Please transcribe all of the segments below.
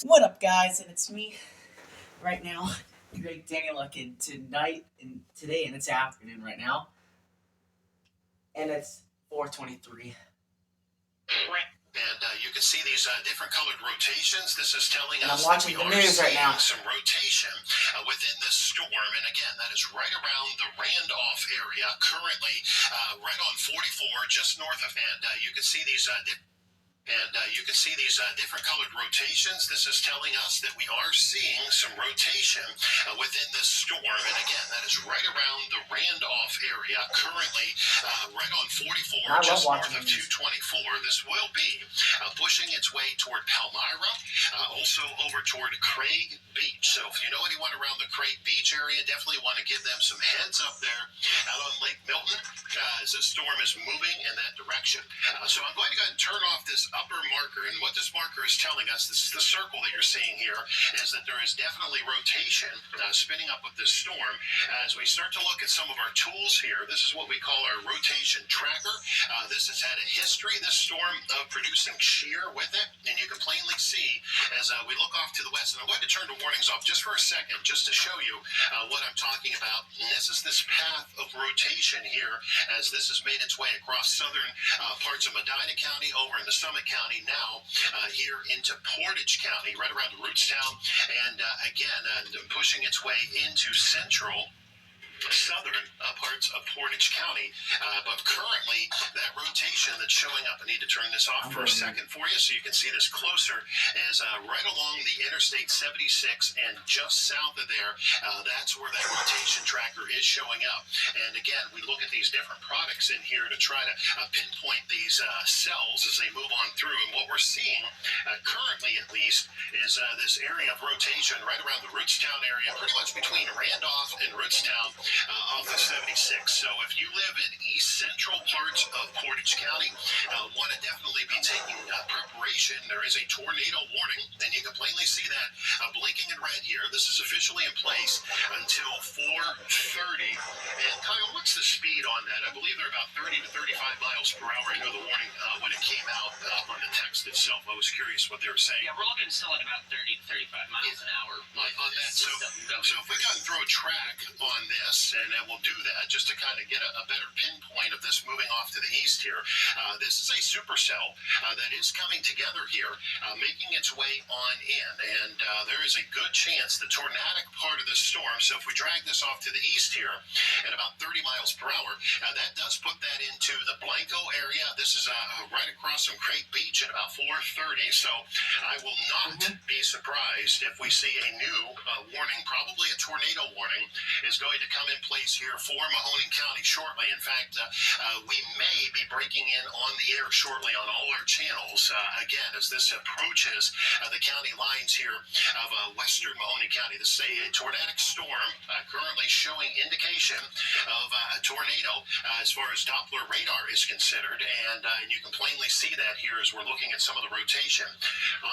What up, guys? And it's me right now, Greg Danieluk, and tonight and today and it's afternoon right now, and it's 4:23. And you can see these different colored rotations. This is telling And us I'm watching that the we are news right seeing now. some rotation within this storm. And again, that is right around the Randolph area, currently right on 44, just north of. And you can see these different colored rotations. This is telling us that we are seeing some rotation within this storm. And again, that is right around the Randolph area, currently right on 44, just north of 224. This will be pushing its way toward Palmyra, also over toward Craig Beach. So if you know anyone around the Craig Beach area, definitely want to give them some heads up there out on Lake Milton as this storm is moving in that direction. So I'm going to go ahead and turn off this upper marker, and what this marker is telling us, this is the circle that you're seeing here, is that there is definitely rotation spinning up with this storm. As we start to look at some of our tools here, this is what we call our rotation tracker. This has had a history, this storm, of producing shear with it, and you can plainly see as we look off to the west. And I'm going to turn the warnings off just for a second, just to show you what I'm talking about. And this is this path of rotation here, as this has made its way across southern parts of Medina County, over into Summit County, now here into Portage County, right around Rootstown, and again, pushing its way into central southern parts of Portage County. But currently, that rotation that's showing up, I need to turn this off for a second for you so you can see this closer, is right along the Interstate 76 and just south of there. That's where that rotation tracker is showing up. And again, we look at these different products in here to try to pinpoint these cells as they move on through. And what we're seeing, currently at least, is this area of rotation right around the Rootstown area, pretty much between Randolph and Rootstown, off the 76. So if you live in east central parts of Portage County, want to definitely be taking preparation. There is a tornado warning, and you can plainly see that blinking in red here. This is officially in place until 4:30. And Kyle, what's the speed on that? I believe they're about 30 to 35 miles per hour. I know the warning when it came out on the text itself. I was curious what they were saying. Yeah, we're looking still at about 30 to 35 miles an hour on that. So if we got to throw a track on this, and we'll do that just to kind of get a better pinpoint of this moving off to the east here. This is a supercell that is coming together here, making its way on in, and there is a good chance the tornadic part of this storm, so if we drag this off to the east here at about 30 miles per hour, that does put that into the Blanco area. This is right across from Craig Beach at about 4:30, so I will not be surprised if we see a new warning, probably a tornado warning, is going to come in place here for Mahoning County shortly. In fact, we may be breaking in on the air shortly on all our channels, again, as this approaches the county lines here of western Mahoning County. This is a tornadic storm, currently showing indication of a tornado as far as Doppler radar is considered, and you can plainly see that here as we're looking at some of the rotation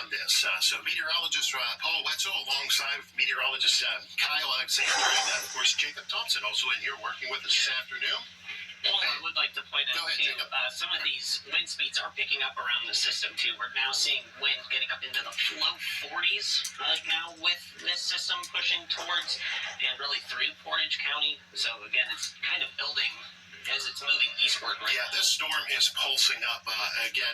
on this. So meteorologist Paul Wetzel alongside with meteorologist Kyle Alexander, and of course Jacob Thompson also in here working with us this afternoon. Well, I would like to point out, too, some of these wind speeds are picking up around the system, too. We're now seeing wind getting up into the low 40s now with this system pushing towards and really through Portage County. So, again, it's kind of building as it's moving eastward right now. This storm is pulsing up again,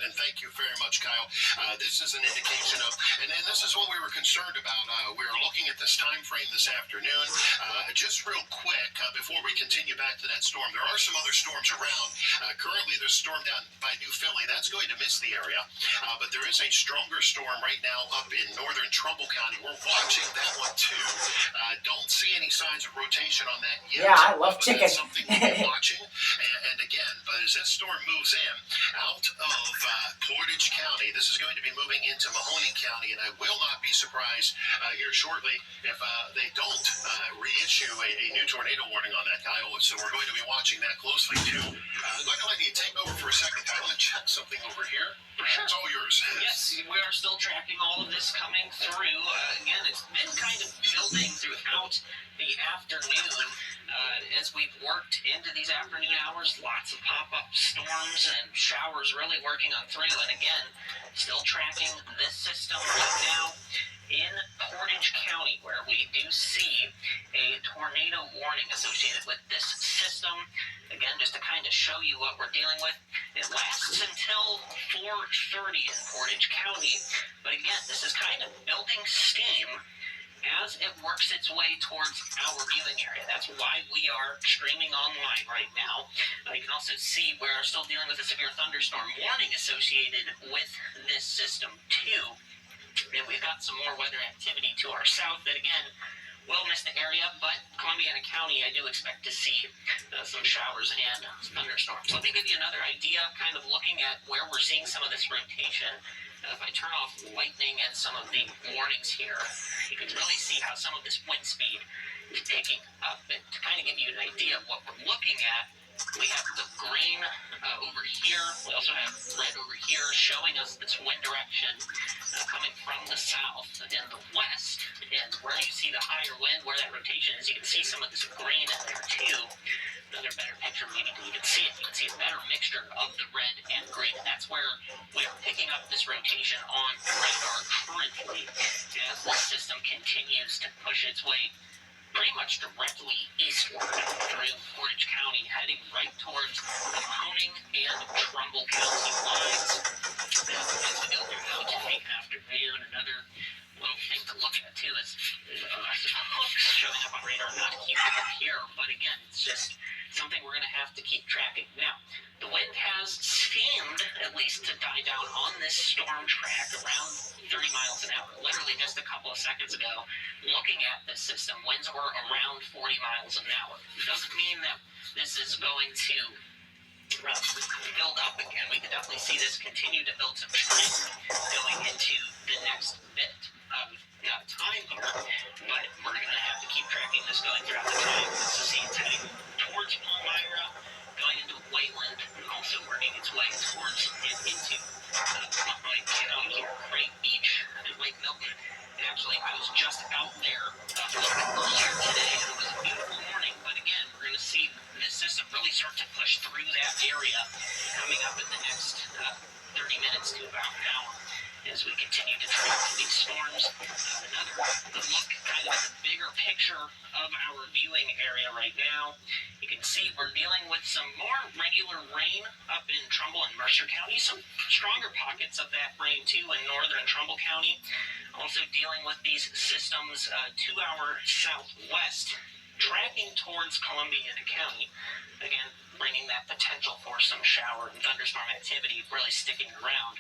and thank you very much, Kyle. This is an indication of, and this is what we were concerned about. We were looking at this time frame this afternoon. Just real quick, before we continue back to that storm, there are some other storms around. Currently, there's a storm down by New Philly. That's going to miss the area, but there is a stronger storm right now up in northern Trumbull County. We're watching that one, too. Don't see any signs of rotation on that yet. Yeah, I love chicken. That's something watching, and again, but as this storm moves in out of Portage County, this is going to be moving into Mahoning County, and I will not be surprised here shortly if they don't reissue a new tornado warning on that, Kyle. So we're going to be watching that closely too. I'm going to let you take over for a second, Kyle, and check something over here. It's all yours. Yes, we are still tracking all of this coming through. Again, it's been kind of building throughout the afternoon. As we've worked into these afternoon hours, lots of pop-up storms and showers really working on through. And again, still tracking this system right now do see a tornado warning associated with this system. Again, just to kind of show you what we're dealing with, it lasts until 4:30 in Portage County, but again, this is kind of building steam as it works its way towards our viewing area. That's why we are streaming online right now. You can also see we're still dealing with a severe thunderstorm warning associated with this system too. And we've got some more weather activity to our south that, again, will miss the area, but Columbiana County, I do expect to see some showers and thunderstorms. Let me give you another idea, kind of looking at where we're seeing some of this rotation. If I turn off lightning and some of the warnings here, you can really see how some of this wind speed is picking up. And to kind of give you an idea of what we're looking at, we have the green over here. We also have red over here showing us this wind direction coming from the south and the west. And where you see the higher wind, where that rotation is, you can see some of this green in there too. Another better picture, maybe you can see it. You can see a better mixture of the red and green. And that's where we are picking up this rotation on radar currently as the system continues to push its way pretty much directly eastward through Portage County, heading right towards the Mahoning and Trumbull County lines. As we go through today afternoon, another little thing to look at too is hooks showing up on radar. Not huge up here, but again, it's just something we're going to have to keep tracking. Now, the wind has seemed, at least, to die down on this storm track around 30 miles an hour. Literally just a couple of seconds ago, looking at this system, winds were around 40 miles an hour. Doesn't mean that this is going to build up again. We can definitely see this continue to build some strength going into the next bit of time here, but we're going to have to keep tracking this going throughout the time. So see it's heading towards Palmyra, going into Wayland, and also working its way towards and into Lake County here, Great Beach, and Lake Milton. And actually, I was just out there a little bit earlier today, and it was a beautiful morning, but again, we're going to see this system really start to push through that area coming up in the next 30 minutes to about an hour as we continue to track these storms. Another look kind of at the bigger picture of our viewing area right now. You can see we're dealing with some more regular rain up in Trumbull and Mercer County, some stronger pockets of that rain too in northern Trumbull County. Also dealing with these systems to our southwest, tracking towards Columbiana County. Again, bringing that potential for some shower and thunderstorm activity really sticking around.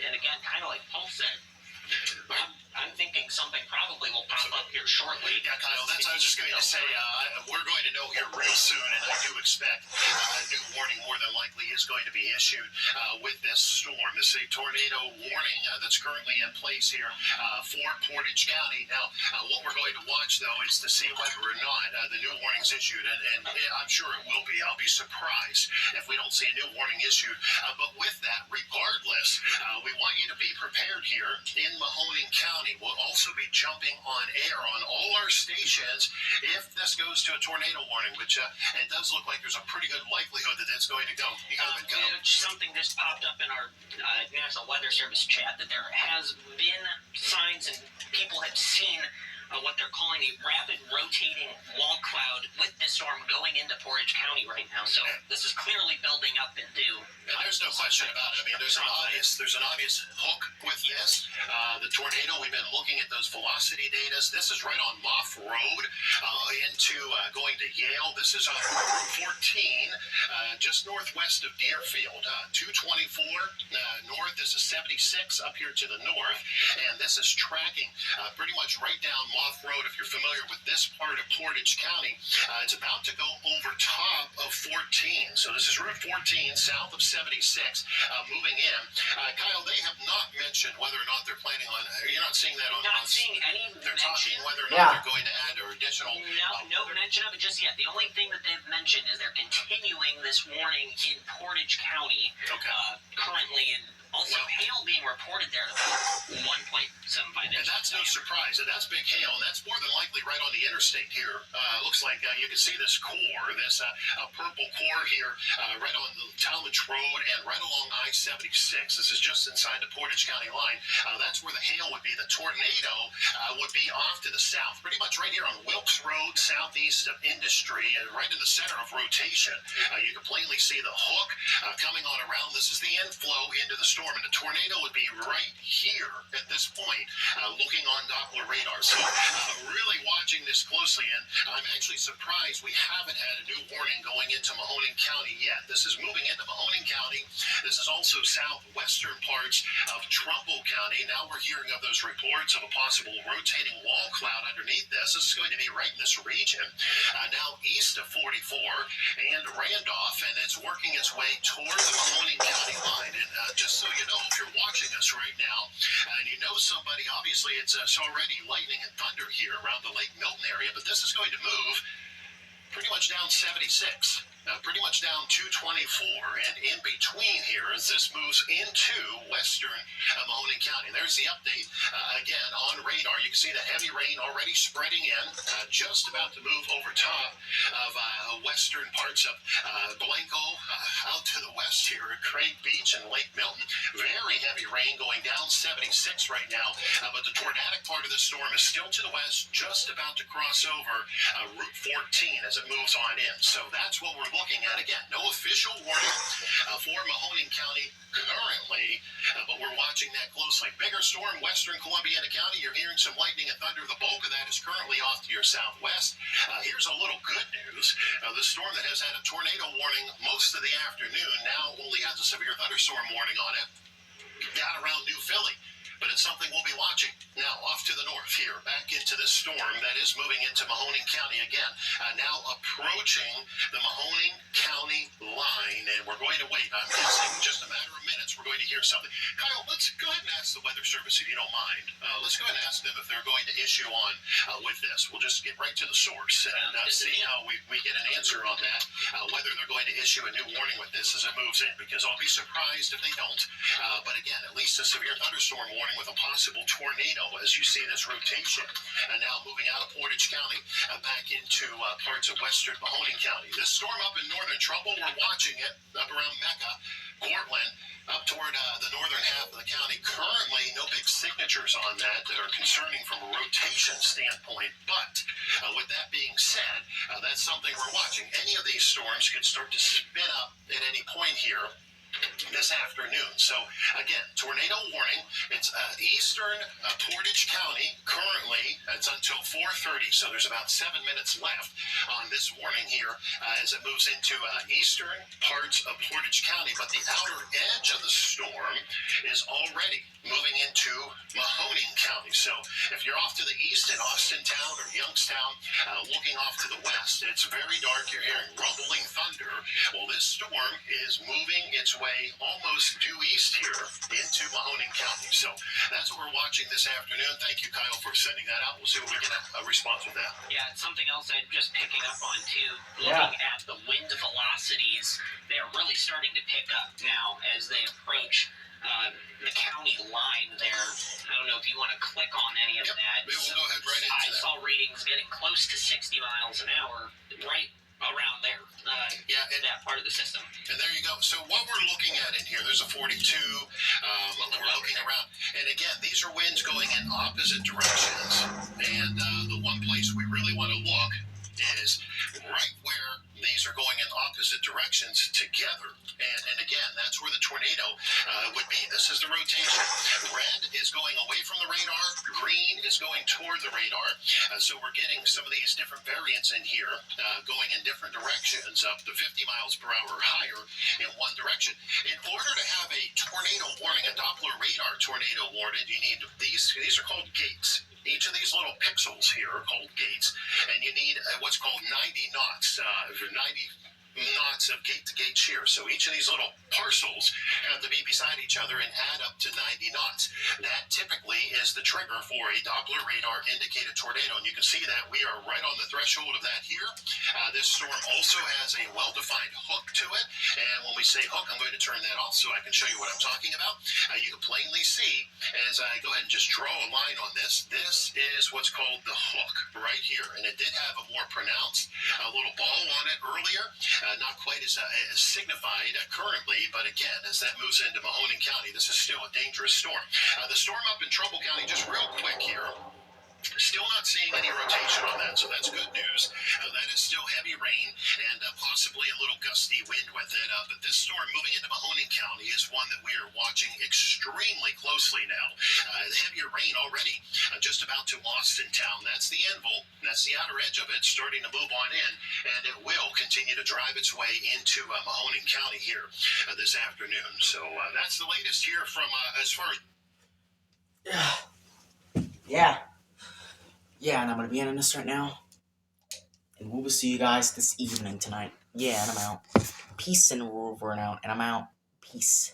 And again, kind of like Paul said, I'm thinking something probably will pop up here shortly. Yeah, Kyle, that's what I was just going to say. We're going to know here real soon, and I do expect a new warning more than likely is going to be issued with this storm. This is a tornado warning that's currently in place here for Portage County. Now, what we're going to watch, though, is to see whether or not the new warning's issued, and I'm sure it will be. I'll be surprised if we don't see a new warning issued. But with that, regardless, we want you to be prepared here in Mahoning County. We'll also be jumping on air on all our stations if this goes to a tornado warning, which it does look like there's a pretty good likelihood that it's going to go. Something just popped up in our National Weather Service chat that there has been signs and people have seen what they're calling a rapid rotating wall cloud with this storm going into Portage County right now. So this is clearly building up into. There's no question about it. I mean, there's an obvious hook with this. The tornado, we've been looking at those velocity data. This is right on Moff Road into going to Yale. This is on Route 14, just northwest of Deerfield. 224 north. This is 76 up here to the north. And this is tracking pretty much right down Moff Road. If you're familiar with this part of Portage County, it's about to go over top of 14. So this is Route 14 south of 76 moving in. Kyle, they have not mentioned whether or not they're planning on. You're not seeing that on. Not seeing any They're mention. talking whether or not they're going to add or additional. No mention of it just yet. The only thing that they've mentioned is they're continuing this warning in Portage County currently, and also hail being reported there at about 1.75 inches. And that's no surprise. And that's big hail. And that's more than likely right on the interstate here. Looks like you can see this core, this purple core here, right on the Talmadge Road and right along I-76. This is just inside the Portage County line. That's where the hail would be. The tornado would be off to the south, pretty much right here on Wilkes Road, southeast of Industry, and right in the center of rotation. You can plainly see the hook coming on around. This is the inflow into the storm, and the tornado would be right here at this point, looking on Doppler radar. So really watching this closely, and I'm actually surprised we haven't had a new warning going into Mahoning County yet. This is moving into Mahoning County. This is also southwestern parts of Trumbull County. Now we're hearing of those reports of a possible rotating wall cloud underneath this. This is going to be right in this region, now east of 44 and Randolph, and it's working its way toward the Mahoning County line. And just so you know, if you're watching us right now and you know somebody, obviously it's already lightning and thunder here around the Lake Milton area, but this is going to move pretty much down 76. Pretty much down 224, and in between here as this moves into western Mahoning County. There's the update. Again, on radar, you can see the heavy rain already spreading in, just about to move over top of western parts of Blanco, out to the west here at Craig Beach and Lake Milton. Very heavy rain going down 76 right now, but the tornadic part of the storm is still to the west, just about to cross over Route 14 as it moves on in. So that's what we're looking at. Again, no official warning for Mahoning County currently, but we're watching that closely. Bigger storm, western Columbiana County. You're hearing some lightning and thunder. The bulk of that is currently off to your southwest. Here's a little good news. The storm that has had a tornado warning most of the afternoon now only has a severe thunderstorm warning on it down around New Philly. But it's something we'll be watching. Now, off to the north here, back into this storm that is moving into Mahoning County again. Now approaching the Mahoning County line, and we're going to wait. I'm guessing just a matter of minutes, we're going to hear something. Kyle, let's go ahead and ask the Weather Service, if you don't mind. Let's go ahead and ask them if they're going to issue on with this. We'll just get right to the source and see how we get an answer on that, whether they're going to issue a new warning with this as it moves in, because I'll be surprised if they don't. But again, at least a severe thunderstorm warning with a possible tornado as you see this rotation, and now moving out of Portage County back into parts of western Mahoning County. This storm up in northern Trumbull, we're watching it up around Mecca, Cortland, up toward the northern half of the county. Currently, no big signatures on that are concerning from a rotation standpoint, but with that being said, that's something we're watching. Any of these storms could start to spin up at any point here this afternoon. So again, tornado warning. It's eastern Portage County. Currently, it's until 4:30, so there's about 7 minutes left on this warning here as it moves into eastern parts of Portage County. But the outer edge of the storm is already moving into Mahoning County. So if you're off to the east in Austintown or Youngstown, looking off to the west, it's very dark. You're hearing rumbling thunder. Well, this storm is moving its way almost due east here into Mahoning County. So that's what we're watching this afternoon. Thank you, Kyle, for sending that out. We'll see if we get a response with that. Yeah, it's something else I'm just picking up on too. Looking at the wind velocities, they're really starting to pick up now as they approach the county line there. I don't know if you want to click on any of that. We'll go ahead right into I that. saw readings getting close to 60 miles an hour right around there. In that part of the system. And there you go. So what we're looking at in here, there's a 42. We're looking around. And again, these are winds going in opposite directions. And the one place we really want to look is right where these are going in opposite directions together. And again, that's where the tornado would be. This is the rotation. Red is going away from the radar. Green is going toward the radar. So we're getting some of these different variants in here going in different directions, up to 50 miles per hour or higher in one direction. In order to have a tornado warning, a Doppler radar tornado warning, you need these are called gates. Each of these little pixels here are called gates, and you need what's called 90 knots, 90 knots of gate-to-gate shear. So each of these little parcels have to be beside each other and add up to 90 knots. That typically is the trigger for a Doppler radar indicated tornado. And you can see that we are right on the threshold of that here. This storm also has a well-defined hook to it. And when we say hook, I'm going to turn that off so I can show you what I'm talking about. You can plainly see as I go ahead and just draw a line on this. This is what's called the hook right here. And it did have a more pronounced little ball on it earlier. Not quite as signified currently, but again, as that moves into Mahoning County, this is still a dangerous storm. The storm up in Trumbull County, just real quick here. Still not seeing any rotation on that, so that's good news. That is still heavy rain and possibly a little gusty wind with it. But this storm moving into Mahoning County is one that we are watching extremely closely now. The heavier rain already just about to Austintown. That's the Anvil. That's the outer edge of it starting to move on in, and it will continue to drive its way into Mahoning County here this afternoon. So that's the latest here from as far as... Yeah, and I'm gonna be ending this right now. And we will see you guys this evening tonight. Yeah, and I'm out. Peace and over and out. And I'm out. Peace.